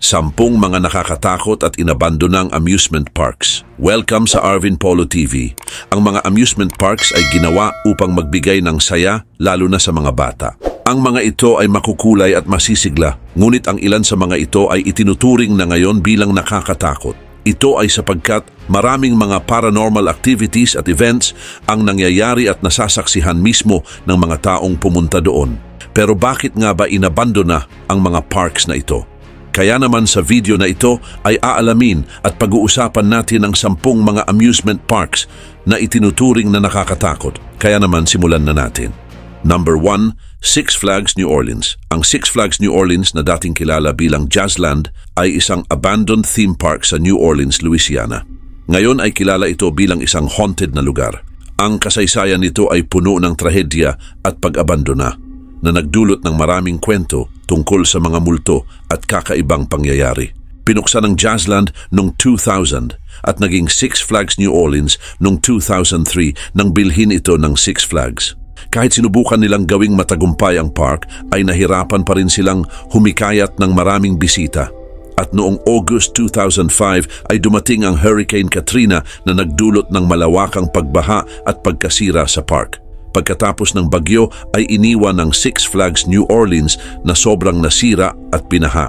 10 mga nakakatakot at inabandonang amusement parks. Welcome sa Arvin Polo TV. Ang mga amusement parks ay ginawa upang magbigay ng saya lalo na sa mga bata. Ang mga ito ay makukulay at masisigla, ngunit ang ilan sa mga ito ay itinuturing na ngayon bilang nakakatakot. Ito ay sapagkat maraming mga paranormal activities at events ang nangyayari at nasasaksihan mismo ng mga taong pumunta doon. Pero bakit nga ba inabandona ang mga parks na ito? Kaya naman sa video na ito ay aalamin at pag-uusapan natin ang 10 mga amusement parks na itinuturing na nakakatakot. Kaya naman simulan na natin. Number 1, Six Flags New Orleans. Ang Six Flags New Orleans na dating kilala bilang Jazzland ay isang abandoned theme park sa New Orleans, Louisiana. Ngayon ay kilala ito bilang isang haunted na lugar. Ang kasaysayan nito ay puno ng trahedya at pag-abandona na nagdulot ng maraming kwento tungkol sa mga multo at kakaibang pangyayari. Pinuksan ng Jazzland noong 2000 at naging Six Flags New Orleans noong 2003 nang bilhin ito ng Six Flags. Kahit sinubukan nilang gawing matagumpay ang park, ay nahirapan pa rin silang humikayat ng maraming bisita. At noong August 2005 ay dumating ang Hurricane Katrina na nagdulot ng malawakang pagbaha at pagkasira sa park. Pagkatapos ng bagyo ay iniwan ng Six Flags New Orleans na sobrang nasira at binaha.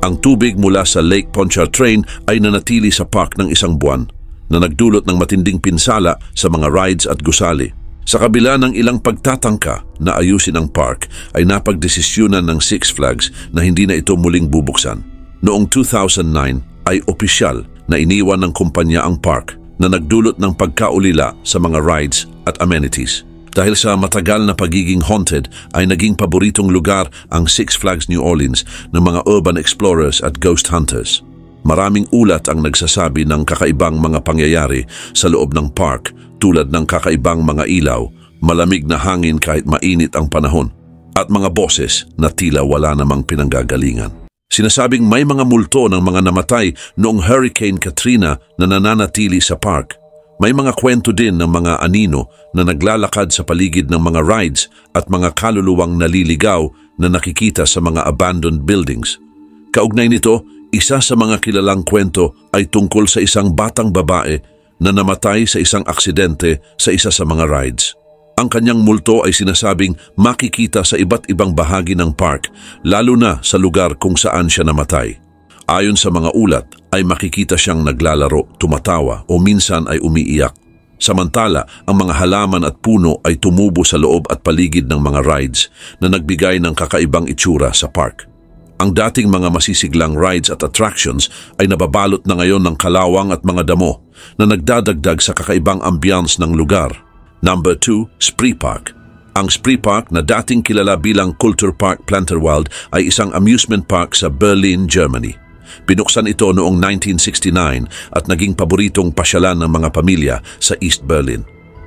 Ang tubig mula sa Lake Pontchartrain ay nanatili sa park ng 1 buwan na nagdulot ng matinding pinsala sa mga rides at gusali. Sa kabila ng ilang pagtatangka na ayusin ang park ay napagdesisyunan ng Six Flags na hindi na ito muling bubuksan. Noong 2009 ay opisyal na iniwan ng kumpanya ang park na nagdulot ng pagkaulila sa mga rides at amenities. Dahil sa matagal na pagiging haunted ay naging paboritong lugar ang Six Flags New Orleans ng mga urban explorers at ghost hunters. Maraming ulat ang nagsasabi ng kakaibang mga pangyayari sa loob ng park tulad ng kakaibang mga ilaw, malamig na hangin kahit mainit ang panahon, at mga boses na tila wala namang pinanggagalingan. Sinasabing may mga multo ng mga namatay noong Hurricane Katrina na nananatili sa park. May mga kwento din ng mga anino na naglalakad sa paligid ng mga rides at mga kaluluwang naliligaw na nakikita sa mga abandoned buildings. Kaugnay nito, isa sa mga kilalang kwento ay tungkol sa isang batang babae na namatay sa isang aksidente sa isa sa mga rides. Ang kanyang multo ay sinasabing makikita sa iba't ibang bahagi ng park, lalo na sa lugar kung saan siya namatay. Ayon sa mga ulat, ay makikita siyang naglalaro, tumatawa o minsan ay umiiyak. Samantala, ang mga halaman at puno ay tumubo sa loob at paligid ng mga rides na nagbigay ng kakaibang itsura sa park. Ang dating mga masisiglang rides at attractions ay nababalot na ngayon ng kalawang at mga damo na nagdadagdag sa kakaibang ambiance ng lugar. Number 2, Spree Park. Ang Spree Park na dating kilala bilang Culture Park Planterwald ay isang amusement park sa Berlin, Germany. Binuksan ito noong 1969 at naging paboritong pasyalan ng mga pamilya sa East Berlin.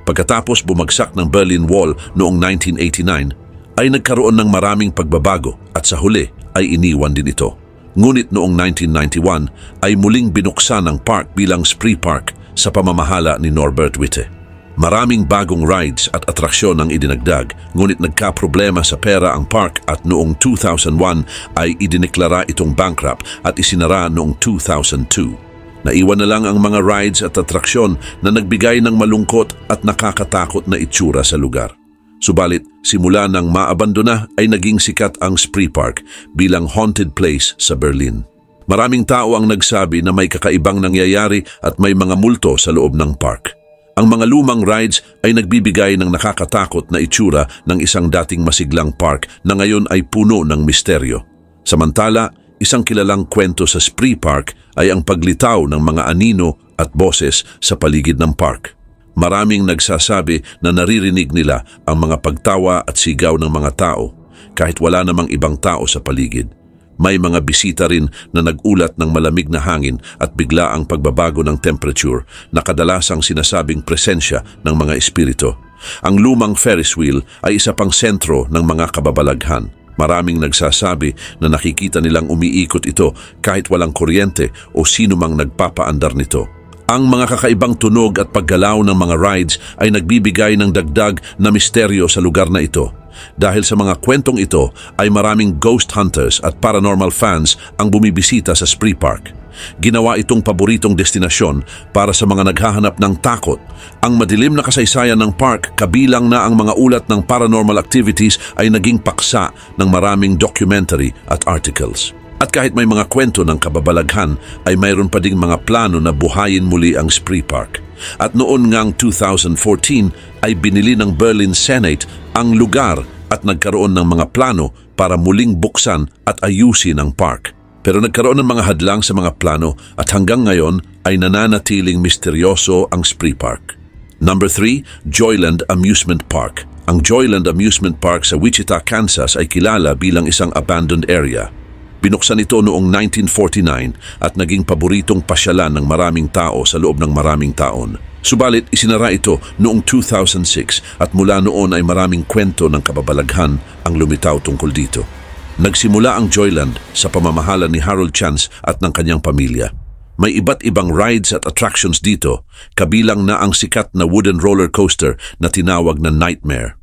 Pagkatapos bumagsak ng Berlin Wall noong 1989, ay nagkaroon ng maraming pagbabago at sa huli ay iniwan din ito. Ngunit noong 1991 ay muling binuksan ang park bilang Spree Park sa pamamahala ni Norbert Witte. Maraming bagong rides at atraksyon ang idinagdag, ngunit nagkaproblema sa pera ang park at noong 2001 ay idineklara itong bankrupt at isinara noong 2002. Naiwan na lang ang mga rides at atraksyon na nagbigay ng malungkot at nakakatakot na itsura sa lugar. Subalit, simula nang maabandona ay naging sikat ang Spree Park bilang haunted place sa Berlin. Maraming tao ang nagsabi na may kakaibang nangyayari at may mga multo sa loob ng park. Ang mga lumang rides ay nagbibigay ng nakakatakot na itsura ng isang dating masiglang park na ngayon ay puno ng misteryo. Samantala, isang kilalang kwento sa Spree Park ay ang paglitaw ng mga anino at boses sa paligid ng park. Maraming nagsasabi na naririnig nila ang mga pagtawa at sigaw ng mga tao kahit wala namang ibang tao sa paligid. May mga bisita rin na nagulat ng malamig na hangin at bigla ang pagbabago ng temperature na kadalasang sinasabing presensya ng mga espiritu. Ang lumang Ferris wheel ay isa pang sentro ng mga kababalaghan. Maraming nagsasabi na nakikita nilang umiikot ito kahit walang kuryente o sino mang nagpapaandar nito. Ang mga kakaibang tunog at paggalaw ng mga rides ay nagbibigay ng dagdag na misteryo sa lugar na ito. Dahil sa mga kwentong ito ay maraming ghost hunters at paranormal fans ang bumibisita sa Spree Park. Ginawa itong paboritong destinasyon para sa mga naghahanap ng takot. Ang madilim na kasaysayan ng park, kabilang na ang mga ulat ng paranormal activities, ay naging paksa ng maraming documentary at articles. At kahit may mga kwento ng kababalaghan, ay mayroon pa ding mga plano na buhayin muli ang Spree Park. At noon ngang 2014 ay binili ng Berlin Senate ang lugar at nagkaroon ng mga plano para muling buksan at ayusin ang park. Pero nagkaroon ng mga hadlang sa mga plano at hanggang ngayon ay nananatiling misteryoso ang Spree Park. Number 3, Joyland Amusement Park. Ang Joyland Amusement Park sa Wichita, Kansas ay kilala bilang isang abandoned area. Binuksan ito noong 1949 at naging paboritong pasyalan ng maraming tao sa loob ng maraming taon. Subalit isinara ito noong 2006 at mula noon ay maraming kwento ng kababalaghan ang lumitaw tungkol dito. Nagsimula ang Joyland sa pamamahala ni Harold Chance at ng kanyang pamilya. May iba't ibang rides at attractions dito, kabilang na ang sikat na wooden roller coaster na tinawag na Nightmare.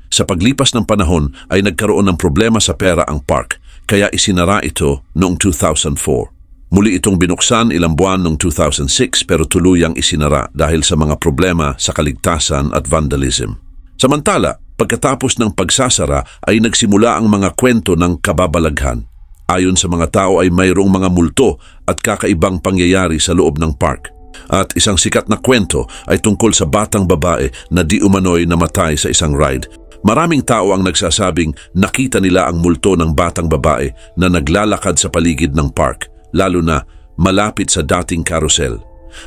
Sa paglipas ng panahon ay nagkaroon ng problema sa pera ang park, kaya isinara ito noong 2004. Muli itong binuksan ilang buwan noong 2006 pero tuluyang isinara dahil sa mga problema sa kaligtasan at vandalism. Samantala, pagkatapos ng pagsasara ay nagsimula ang mga kwento ng kababalaghan. Ayon sa mga tao ay mayroong mga multo at kakaibang pangyayari sa loob ng park. At isang sikat na kwento ay tungkol sa batang babae na di umano'y namatay sa isang ride. Maraming tao ang nagsasabing nakita nila ang multo ng batang babae na naglalakad sa paligid ng park, lalo na malapit sa dating carousel.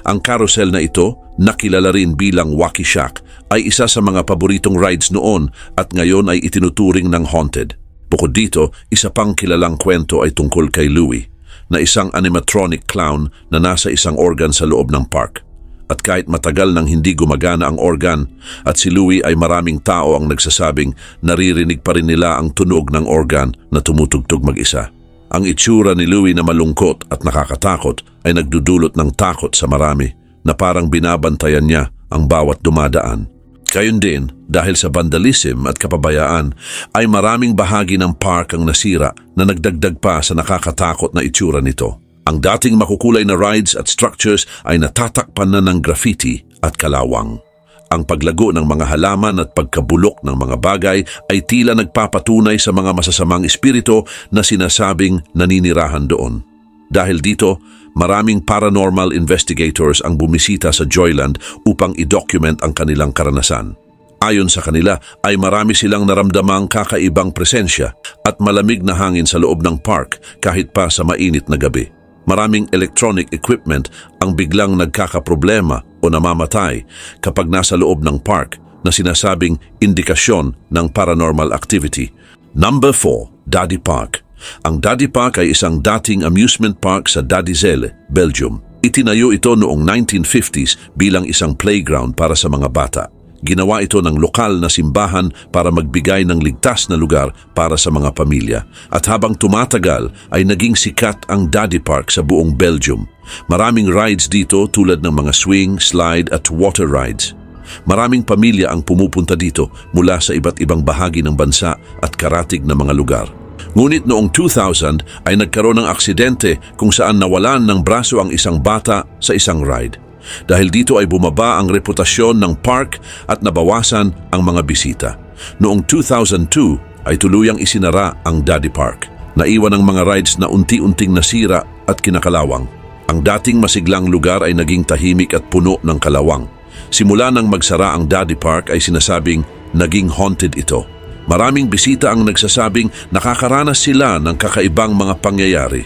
Ang carousel na ito, nakilala rin bilang Wacky Shack, ay isa sa mga paboritong rides noon at ngayon ay itinuturing ng haunted. Bukod dito, isa pang kilalang kwento ay tungkol kay Louie, na isang animatronic clown na nasa isang organ sa loob ng park. At kahit matagal nang hindi gumagana ang organ at si Louie ay maraming tao ang nagsasabing naririnig pa rin nila ang tunog ng organ na tumutugtog mag-isa. Ang itsura ni Louie na malungkot at nakakatakot ay nagdudulot ng takot sa marami na parang binabantayan niya ang bawat dumadaan. Gayon din, dahil sa vandalism at kapabayaan, ay maraming bahagi ng park ang nasira na nagdagdag pa sa nakakatakot na itsura nito. Ang dating makukulay na rides at structures ay natatakpan na ng graffiti at kalawang. Ang paglago ng mga halaman at pagkabulok ng mga bagay ay tila nagpapatunay sa mga masasamang espiritu na sinasabing naninirahan doon. Dahil dito, maraming paranormal investigators ang bumisita sa Joyland upang i-document ang kanilang karanasan. Ayon sa kanila ay marami silang naramdamang kakaibang presensya at malamig na hangin sa loob ng park kahit pa sa mainit na gabi. Maraming electronic equipment ang biglang nagkakaproblema o namamatay kapag nasa loob ng park na sinasabing indikasyon ng paranormal activity. Number 4, Daddy Park. Ang Daddy Park ay isang dating amusement park sa Dadizele, Belgium. Itinayo ito noong 1950s bilang isang playground para sa mga bata. Ginawa ito ng lokal na simbahan para magbigay ng ligtas na lugar para sa mga pamilya. At habang tumatagal ay naging sikat ang Daddy Park sa buong Belgium. Maraming rides dito tulad ng mga swing, slide at water rides. Maraming pamilya ang pumupunta dito mula sa iba't ibang bahagi ng bansa at karatig na mga lugar. Ngunit noong 2000 ay nagkaroon ng aksidente kung saan nawalan ng braso ang isang bata sa isang ride. Dahil dito ay bumaba ang reputasyon ng park at nabawasan ang mga bisita. Noong 2002 ay tuluyang isinara ang Daddy Park. Naiwan ang mga rides na unti-unting nasira at kinakalawang. Ang dating masiglang lugar ay naging tahimik at puno ng kalawang. Simula nang magsara ang Daddy Park ay sinasabing naging haunted ito. Maraming bisita ang nagsasabing nakakaranas sila ng kakaibang mga pangyayari.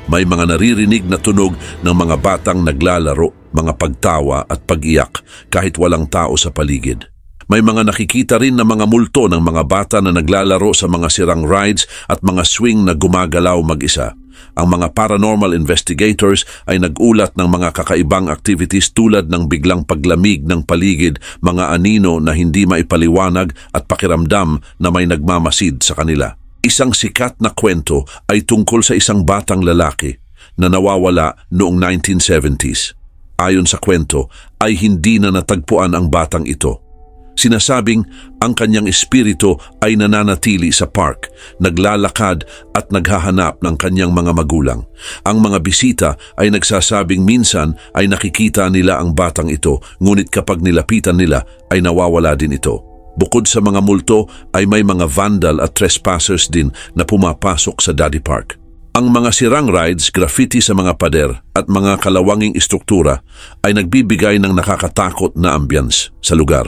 May mga naririnig na tunog ng mga batang naglalaro, mga pagtawa at pag-iyak kahit walang tao sa paligid. May mga nakikita rin na mga multo ng mga bata na naglalaro sa mga sirang rides at mga swing na gumagalaw mag-isa. Ang mga paranormal investigators ay nag-ulat ng mga kakaibang activities tulad ng biglang paglamig ng paligid, mga anino na hindi maipaliwanag at pakiramdam na may nagmamasid sa kanila. Isang sikat na kwento ay tungkol sa isang batang lalaki na nawawala noong 1970s. ayon sa kwento, ay hindi na natagpuan ang batang ito. Sinasabing ang kanyang espiritu ay nananatili sa park, naglalakad at naghahanap ng kanyang mga magulang. Ang mga bisita ay nagsasabing minsan ay nakikita nila ang batang ito, ngunit kapag nilapitan nila ay nawawala din ito. Bukod sa mga multo ay may mga vandal at trespassers din na pumapasok sa Daddy Park. Ang mga sirang rides, graffiti sa mga pader at mga kalawanging istruktura ay nagbibigay ng nakakatakot na ambience sa lugar.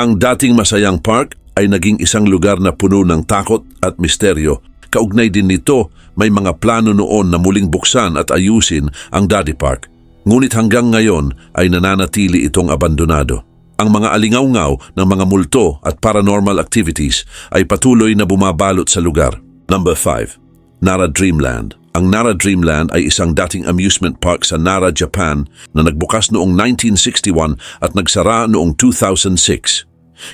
Ang dating masayang park ay naging isang lugar na puno ng takot at misteryo. Kaugnay din nito, may mga plano noon na muling buksan at ayusin ang Daddy Park. Ngunit hanggang ngayon ay nananatili itong abandonado. Ang mga alingaw-ngaw ng mga multo at paranormal activities ay patuloy na bumabalot sa lugar. Number 5. Nara Dreamland. Ang Nara Dreamland ay isang dating amusement park sa Nara, Japan na nagbukas noong 1961 at nagsara noong 2006.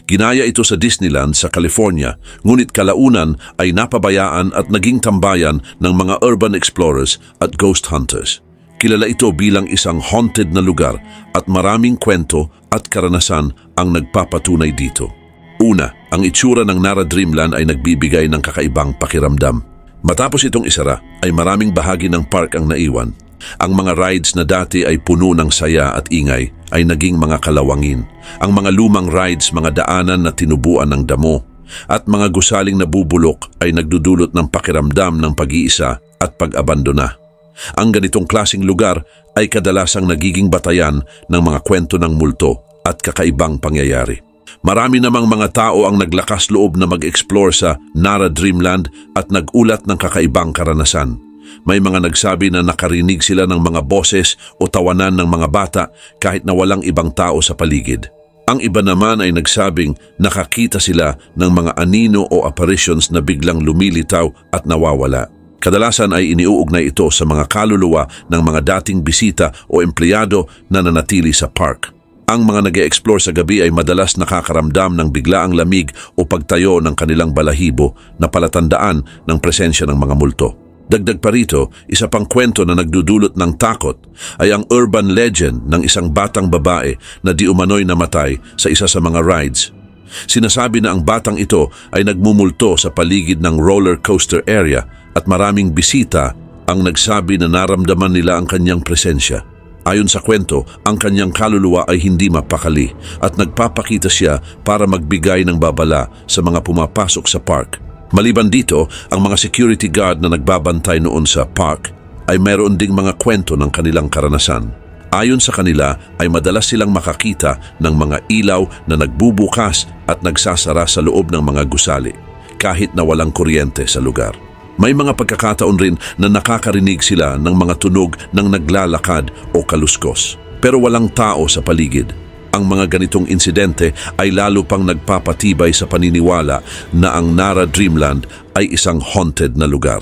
Ginaya ito sa Disneyland sa California, ngunit kalaunan ay napabayaan at naging tambayan ng mga urban explorers at ghost hunters. Kilala ito bilang isang haunted na lugar at maraming kwento at karanasan ang nagpapatunay dito. Una, ang itsura ng Nara Dreamland ay nagbibigay ng kakaibang pakiramdam. Matapos itong isara, ay maraming bahagi ng park ang naiwan. Ang mga rides na dati ay puno ng saya at ingay ay naging mga kalawangin. Ang mga lumang rides, mga daanan na tinubuan ng damo, at mga gusaling nabubulok ay nagdudulot ng pakiramdam ng pag-iisa at pag-abandona. Ang ganitong klasing lugar ay kadalasang nagiging batayan ng mga kwento ng multo at kakaibang pangyayari. Marami namang mga tao ang naglakas loob na mag-explore sa Nara Dreamland at nagulat ng kakaibang karanasan. May mga nagsabi na nakarinig sila ng mga boses o tawanan ng mga bata kahit na walang ibang tao sa paligid. Ang iba naman ay nagsabing nakakita sila ng mga anino o apparitions na biglang lumilitaw at nawawala. Kadalasan ay iniuugnay ito sa mga kaluluwa ng mga dating bisita o empleyado na nanatili sa park. Ang mga nag-e-explore sa gabi ay madalas nakakaramdam ng biglaang lamig o pagtayo ng kanilang balahibo na palatandaan ng presensya ng mga multo. Dagdag pa rito, isa pang kwento na nagdudulot ng takot ay ang urban legend ng isang batang babae na di umano'y namatay sa isa sa mga rides. Sinasabi na ang batang ito ay nagmumulto sa paligid ng roller coaster area at maraming bisita ang nagsabi na naramdaman nila ang kanyang presensya. Ayon sa kwento, ang kanyang kaluluwa ay hindi mapakali at nagpapakita siya para magbigay ng babala sa mga pumapasok sa park. Maliban dito, ang mga security guard na nagbabantay noon sa park ay mayroon ding mga kwento ng kanilang karanasan. Ayon sa kanila ay madalas silang makakita ng mga ilaw na nagbubukas at nagsasara sa loob ng mga gusali, kahit na walang kuryente sa lugar. May mga pagkakataon rin na nakakarinig sila ng mga tunog ng naglalakad o kaluskos, pero walang tao sa paligid. Ang mga ganitong insidente ay lalo pang nagpapatibay sa paniniwala na ang Nara Dreamland ay isang haunted na lugar.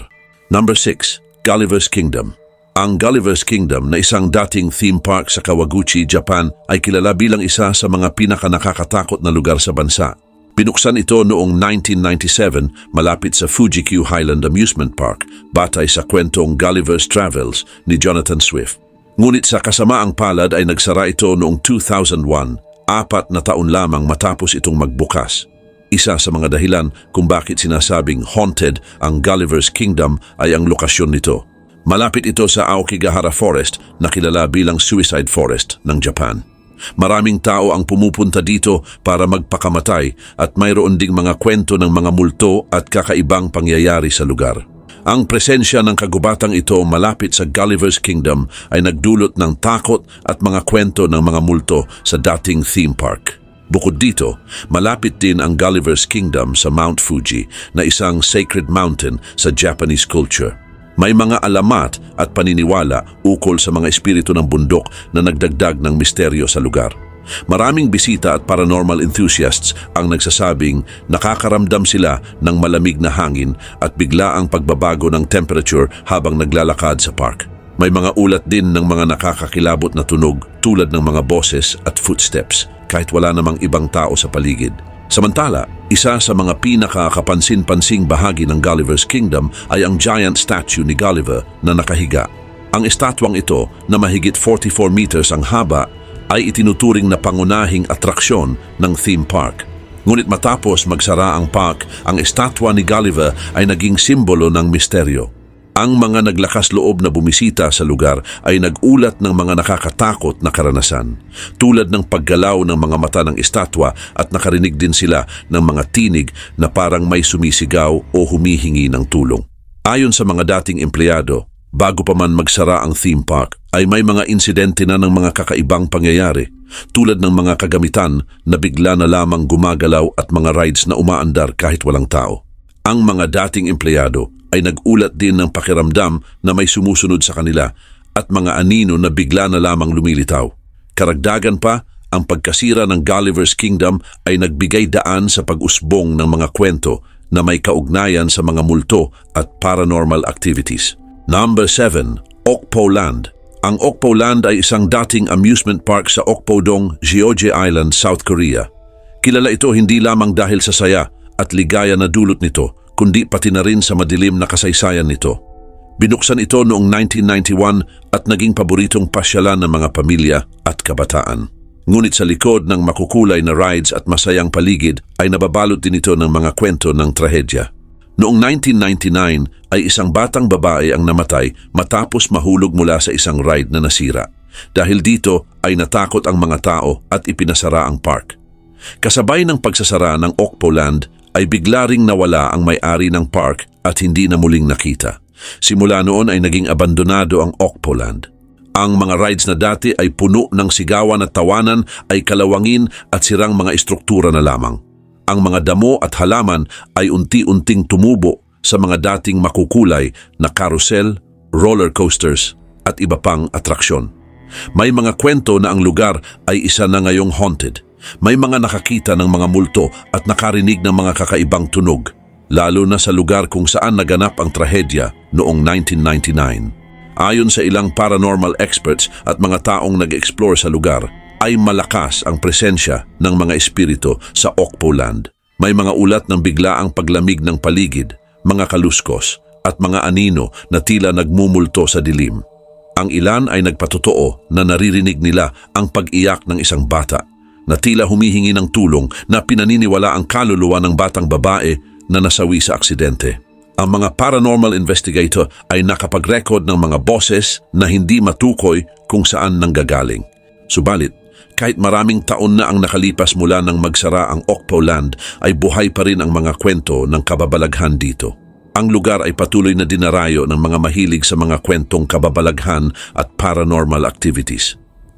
Number 6. Gulliver's Kingdom. Ang Gulliver's Kingdom na isang dating theme park sa Kawaguchi, Japan ay kilala bilang isa sa mga pinakanakakatakot na lugar sa bansa. Binuksan ito noong 1997 malapit sa Fuji-Q Highland Amusement Park batay sa kwentong Gulliver's Travels ni Jonathan Swift. Ngunit sa kasamaang palad ay nagsara ito noong 2001, 4 na taon lamang matapos itong magbukas. Isa sa mga dahilan kung bakit sinasabing haunted ang Gulliver's Kingdom ay ang lokasyon nito. Malapit ito sa Aokigahara Forest na kilala bilang Suicide Forest ng Japan. Maraming tao ang pumupunta dito para magpakamatay at mayroon ding mga kwento ng mga multo at kakaibang pangyayari sa lugar. Ang presensya ng kagubatang ito malapit sa Gulliver's Kingdom ay nagdulot ng takot at mga kwento ng mga multo sa dating theme park. Bukod dito, malapit din ang Gulliver's Kingdom sa Mount Fuji na isang sacred mountain sa Japanese culture. May mga alamat at paniniwala ukol sa mga espiritu ng bundok na nagdagdag ng misteryo sa lugar. Maraming bisita at paranormal enthusiasts ang nagsasabing nakakaramdam sila ng malamig na hangin at biglaang pagbabago ng temperature habang naglalakad sa park. May mga ulat din ng mga nakakakilabot na tunog tulad ng mga boses at footsteps kahit wala namang ibang tao sa paligid. Samantala, isa sa mga pinakakapansin-pansing bahagi ng Gulliver's Kingdom ay ang giant statue ni Gulliver na nakahiga. Ang estatwang ito na mahigit 44 meters ang haba ay itinuturing na pangunahing atraksyon ng theme park. Ngunit matapos magsara ang park, ang estatwa ni Gulliver ay naging simbolo ng misteryo. Ang mga naglakas loob na bumisita sa lugar ay nag-ulat ng mga nakakatakot na karanasan, tulad ng paggalaw ng mga mata ng estatwa at nakarinig din sila ng mga tinig na parang may sumisigaw o humihingi ng tulong. Ayon sa mga dating empleyado, bago pa man magsara ang theme park, ay may mga insidente na ng mga kakaibang pangyayari, tulad ng mga kagamitan na bigla na lamang gumagalaw at mga rides na umaandar kahit walang tao. Ang mga dating empleyado ay nag-ulat din ng pakiramdam na may sumusunod sa kanila at mga anino na bigla na lamang lumilitaw. Karagdagan pa, ang pagkasira ng Gulliver's Kingdom ay nagbigay daan sa pag-usbong ng mga kwento na may kaugnayan sa mga multo at paranormal activities. Number 7. Okpo Land. Ang Okpo Land ay isang dating amusement park sa Okpodong, Jeoje Island, South Korea. Kilala ito hindi lamang dahil sa saya at ligaya na dulot nito, kundi pati na rin sa madilim na kasaysayan nito. Binuksan ito noong 1991 at naging paboritong pasyalan ng mga pamilya at kabataan. Ngunit sa likod ng makukulay na rides at masayang paligid ay nababalot din ito ng mga kwento ng trahedya. Noong 1999 ay isang batang babae ang namatay matapos mahulog mula sa isang ride na nasira. Dahil dito ay natakot ang mga tao at ipinasara ang park. Kasabay ng pagsasara ng Okpo Land ay bigla ring nawala ang may-ari ng park at hindi na muling nakita. Simula noon ay naging abandonado ang Okpo Land. Ang mga rides na dati ay puno ng sigawan at tawanan ay kalawangin at sirang mga istruktura na lamang. Ang mga damo at halaman ay unti-unting tumubo sa mga dating makukulay na carousel, roller coasters at iba pang atraksyon. May mga kwento na ang lugar ay isa na ngayong haunted. May mga nakakita ng mga multo at nakarinig ng mga kakaibang tunog, lalo na sa lugar kung saan naganap ang trahedya noong 1999. Ayon sa ilang paranormal experts at mga taong nag-explore sa lugar, ay malakas ang presensya ng mga espiritu sa Okpo Land. May mga ulat ng biglaang paglamig ng paligid, mga kaluskos at mga anino na tila nagmumulto sa dilim. Ang ilan ay nagpatotoo na naririnig nila ang pag-iyak ng isang bata na tila humihingi ng tulong na pinaniniwala ang kaluluwa ng batang babae na nasawi sa aksidente. Ang mga paranormal investigator ay nakapag-record ng mga boses na hindi matukoy kung saan nanggagaling. Subalit, kahit maraming taon na ang nakalipas mula nang magsara ang Okpo Land, ay buhay pa rin ang mga kwento ng kababalaghan dito. Ang lugar ay patuloy na dinarayo ng mga mahilig sa mga kwentong kababalaghan at paranormal activities.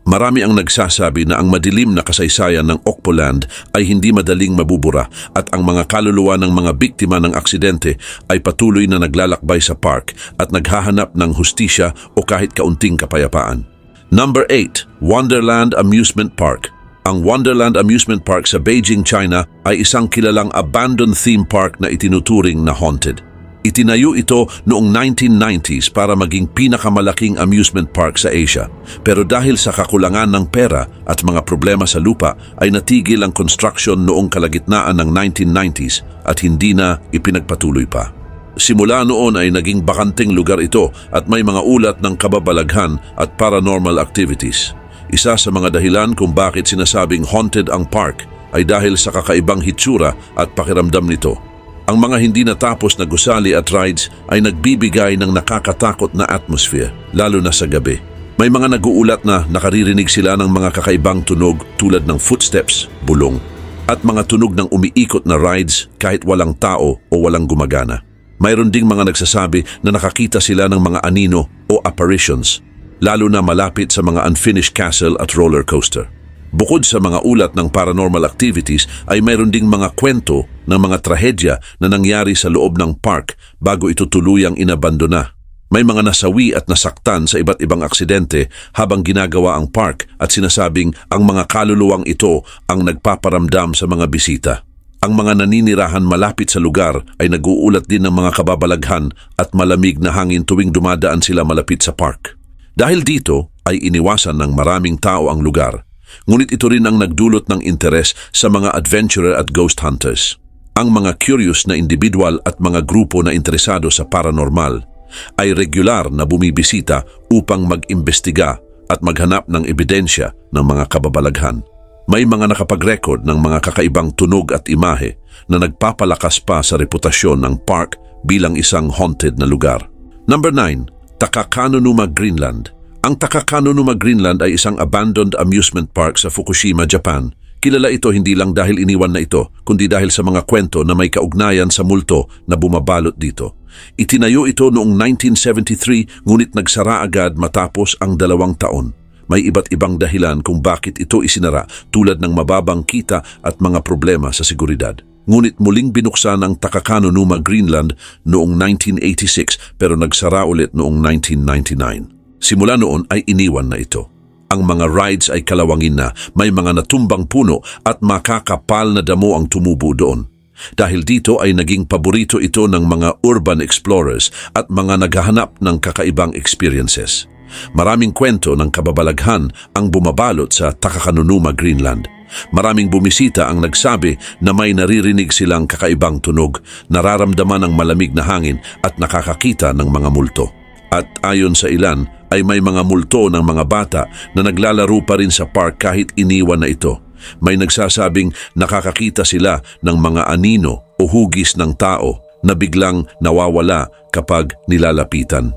Marami ang nagsasabi na ang madilim na kasaysayan ng Okpo Land ay hindi madaling mabubura at ang mga kaluluwa ng mga biktima ng aksidente ay patuloy na naglalakbay sa park at naghahanap ng hustisya o kahit kaunting kapayapaan. Number 8. Wonderland Amusement Park. Ang Wonderland Amusement Park sa Beijing, China ay isang kilalang abandoned theme park na itinuturing na haunted. Itinayo ito noong 1990s para maging pinakamalaking amusement park sa Asia. Pero dahil sa kakulangan ng pera at mga problema sa lupa ay natigil ang construction noong kalagitnaan ng 1990s at hindi na ipinagpatuloy pa. Simula noon ay naging bakanting lugar ito at may mga ulat ng kababalaghan at paranormal activities. Isa sa mga dahilan kung bakit sinasabing haunted ang park ay dahil sa kakaibang hitsura at pakiramdam nito. Ang mga hindi natapos na gusali at rides ay nagbibigay ng nakakatakot na atmosphere, lalo na sa gabi. May mga nag-uulat na nakaririnig sila ng mga kakaibang tunog tulad ng footsteps, bulong, at mga tunog ng umiikot na rides kahit walang tao o walang gumagana. Mayroon ding mga nagsasabi na nakakita sila ng mga anino o apparitions, lalo na malapit sa mga unfinished castle at roller coaster. Bukod sa mga ulat ng paranormal activities ay mayroon ding mga kwento ng mga trahedya na nangyari sa loob ng park bago ito tuluyang inabandona. May mga nasawi at nasaktan sa iba't ibang aksidente habang ginagawa ang park at sinasabing ang mga kaluluwang ito ang nagpaparamdam sa mga bisita. Ang mga naninirahan malapit sa lugar ay nag-uulat din ng mga kababalaghan at malamig na hangin tuwing dumadaan sila malapit sa park. Dahil dito ay iniwasan ng maraming tao ang lugar. Ngunit ito rin ang nagdulot ng interes sa mga adventurer at ghost hunters. Ang mga curious na individual at mga grupo na interesado sa paranormal ay regular na bumibisita upang mag-imbestiga at maghanap ng ebidensya ng mga kababalaghan. May mga nakapag-record ng mga kakaibang tunog at imahe na nagpapalakas pa sa reputasyon ng park bilang isang haunted na lugar. Number 9. Takakanonuma, Greenland. Ang Takakanonuma, Greenland ay isang abandoned amusement park sa Fukushima, Japan. Kilala ito hindi lang dahil iniwan na ito, kundi dahil sa mga kwento na may kaugnayan sa multo na bumabalot dito. Itinayo ito noong 1973 ngunit nagsara agad matapos ang 2 taon. May iba't ibang dahilan kung bakit ito isinara tulad ng mababang kita at mga problema sa seguridad. Ngunit muling binuksan ang Takakanonuma, Greenland noong 1986 pero nagsara ulit noong 1999. Simula noon ay iniwan na ito. Ang mga rides ay kalawangin na, may mga natumbang puno at makakapal na damo ang tumubo doon. Dahil dito ay naging paborito ito ng mga urban explorers at mga naghahanap ng kakaibang experiences. Maraming kwento ng kababalaghan ang bumabalot sa Takakanonuma, Greenland. Maraming bumisita ang nagsabi na may naririnig silang kakaibang tunog, nararamdaman ang malamig na hangin at nakakakita ng mga multo. At ayon sa ilan, ay may mga multo ng mga bata na naglalaro pa rin sa park kahit iniwan na ito. May nagsasabing nakakakita sila ng mga anino o hugis ng tao na biglang nawawala kapag nilalapitan.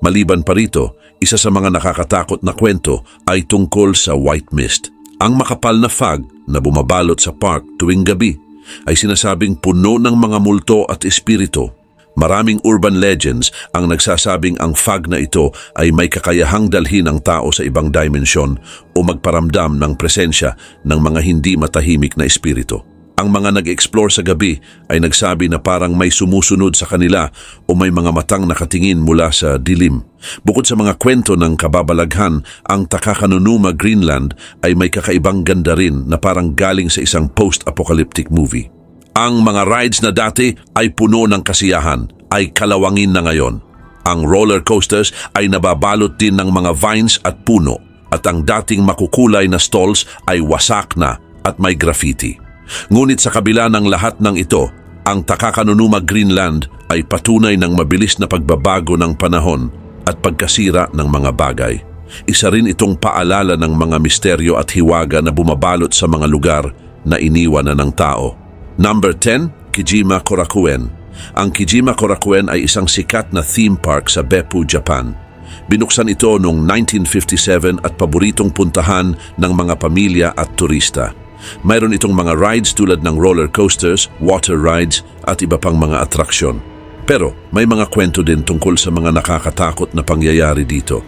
Maliban pa rito, isa sa mga nakakatakot na kwento ay tungkol sa white mist. Ang makapal na fog na bumabalot sa park tuwing gabi ay sinasabing puno ng mga multo at espiritu. Maraming urban legends ang nagsasabing ang fog na ito ay may kakayahang dalhin ang tao sa ibang dimensyon o magparamdam ng presensya ng mga hindi matahimik na espiritu. Ang mga nag-explore sa gabi ay nagsabi na parang may sumusunod sa kanila o may mga matang nakatingin mula sa dilim. Bukod sa mga kwento ng kababalaghan, ang Takakanonuma, Greenland ay may kakaibang ganda rin na parang galing sa isang post-apocalyptic movie. Ang mga rides na dati ay puno ng kasiyahan ay kalawangin na ngayon. Ang roller coasters ay nababalot din ng mga vines at puno at ang dating makukulay na stalls ay wasak na at may graffiti. Ngunit sa kabila ng lahat ng ito, ang Takakanonuma, Greenland ay patunay ng mabilis na pagbabago ng panahon at pagkasira ng mga bagay. Isa rin itong paalala ng mga misteryo at hiwaga na bumabalot sa mga lugar na iniwan na ng tao. Number 10, Kijima Korakuen. Ang Kijima Korakuen ay isang sikat na theme park sa Beppu, Japan. Binuksan ito noong 1957 at paboritong puntahan ng mga pamilya at turista. Mayroon itong mga rides tulad ng roller coasters, water rides at iba pang mga atraksyon. Pero may mga kwento din tungkol sa mga nakakatakot na pangyayari dito.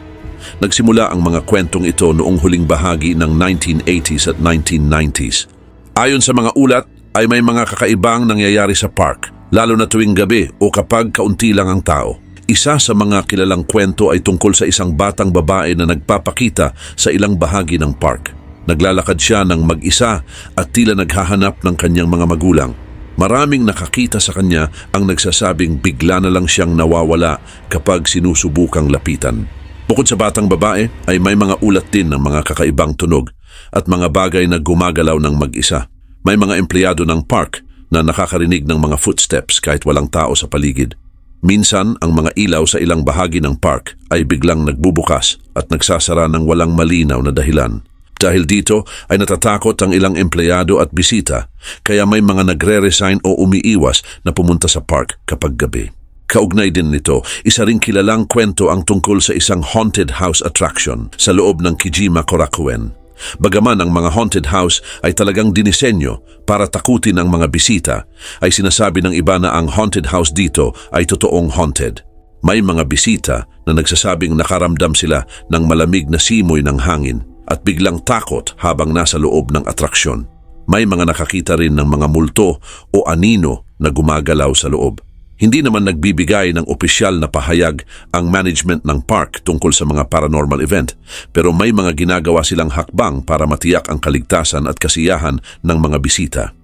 Nagsimula ang mga kwentong ito noong huling bahagi ng 1980s at 1990s. Ayon sa mga ulat, ay may mga kakaibang nangyayari sa park, lalo na tuwing gabi o kapag kaunti lang ang tao. Isa sa mga kilalang kwento ay tungkol sa isang batang babae na nagpapakita sa ilang bahagi ng park. Naglalakad siya ng mag-isa at tila naghahanap ng kanyang mga magulang. Maraming nakakita sa kanya ang nagsasabing bigla na lang siyang nawawala kapag sinusubukang lapitan. Bukod sa batang babae ay may mga ulat din ng mga kakaibang tunog at mga bagay na gumagalaw ng mag-isa. May mga empleyado ng park na nakakarinig ng mga footsteps kahit walang tao sa paligid. Minsan, ang mga ilaw sa ilang bahagi ng park ay biglang nagbubukas at nagsasara ng walang malinaw na dahilan. Dahil dito ay natatakot ang ilang empleyado at bisita, kaya may mga nagre-resign o umiiwas na pumunta sa park kapag gabi. Kaugnay din nito, isa ring kilalang kwento ang tungkol sa isang haunted house attraction sa loob ng Kijima Korakuen. Bagaman ang mga haunted house ay talagang dinisenyo para takutin ang mga bisita, ay sinasabi ng iba na ang haunted house dito ay totoong haunted. May mga bisita na nagsasabing nakaramdam sila ng malamig na simoy ng hangin at biglang takot habang nasa loob ng atraksyon. May mga nakakita rin ng mga multo o anino na gumagalaw sa loob. Hindi naman nagbibigay ng opisyal na pahayag ang management ng park tungkol sa mga paranormal event, pero may mga ginagawa silang hakbang para matiyak ang kaligtasan at kasiyahan ng mga bisita.